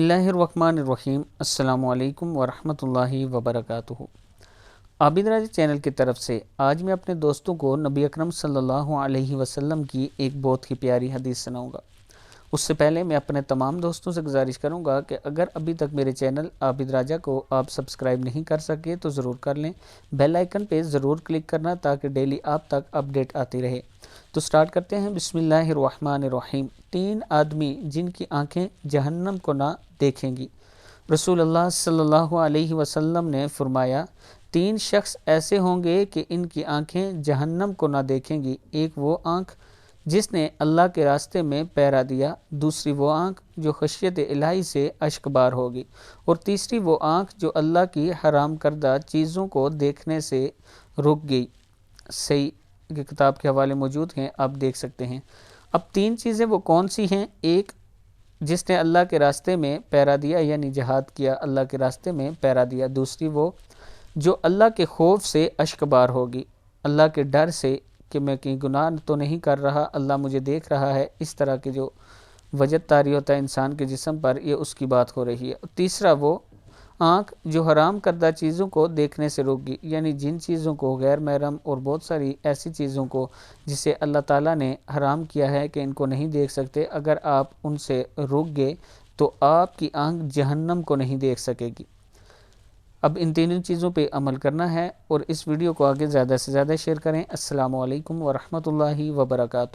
اللہ الرحمن الرحیم۔ السلام علیکم ورحمۃ اللہ وبرکاتہ۔ عابد راجہ چینل کی طرف سے آج میں اپنے دوستوں کو نبی اکرم صلی اللہ علیہ وسلم کی ایک بہت ہی پیاری حدیث سناؤں گا۔ اس سے پہلے میں اپنے تمام دوستوں سے گزارش کروں گا کہ اگر ابھی تک میرے چینل عابد راجہ کو آپ سبسکرائب نہیں کر سکے تو ضرور کر لیں، بیل آئیکن پہ ضرور کلک کرنا تاکہ ڈیلی آپ تک اپڈیٹ آتی رہے۔ تو سٹارٹ کرتے ہیں۔ بسم اللہ الرحمن الرحیم۔ 3 آدمی جن کی آنکھیں جہنم کو نہ دیکھیں گی۔ رسول اللہ صلی اللہ علیہ وسلم نے فرمایا 3 شخص ایسے ہوں گے کہ ان کی آنکھیں جہنم کو نہ دیکھیں گی۔ ایک وہ آنکھ جس نے اللہ کے راستے میں پہرا دیا، دوسری وہ آنکھ جو خشیت الہی سے اشک بار ہوگی، اور تیسری وہ آنکھ جو اللہ کی حرام کردہ چیزوں کو دیکھنے سے رک گئی۔ صحیح کی کتاب کے حوالے موجود ہیں، آپ دیکھ سکتے ہیں۔ اب 3 چیزیں وہ کون سی ہیں؟ ایک جس نے اللہ کے راستے میں پہرا دیا، یعنی جہاد کیا، اللہ کے راستے میں پہرا دیا۔ دوسری وہ جو اللہ کے خوف سے اشک بار ہوگی، اللہ کے ڈر سے کہ میں کہیں گناہ تو نہیں کر رہا، اللہ مجھے دیکھ رہا ہے، اس طرح کے جو وجد طاری ہوتا ہے انسان کے جسم پر، یہ اس کی بات ہو رہی ہے۔ تیسرا وہ آنکھ جو حرام کردہ چیزوں کو دیکھنے سے روک گئی، یعنی جن چیزوں کو، غیر محرم اور بہت ساری ایسی چیزوں کو جسے اللہ تعالیٰ نے حرام کیا ہے کہ ان کو نہیں دیکھ سکتے، اگر آپ ان سے رک گئے تو آپ کی آنکھ جہنم کو نہیں دیکھ سکے گی۔ اب ان 3 چیزوں پہ عمل کرنا ہے، اور اس ویڈیو کو آگے زیادہ سے زیادہ شیئر کریں۔ السلام علیکم ورحمۃ اللہ وبرکاتہ۔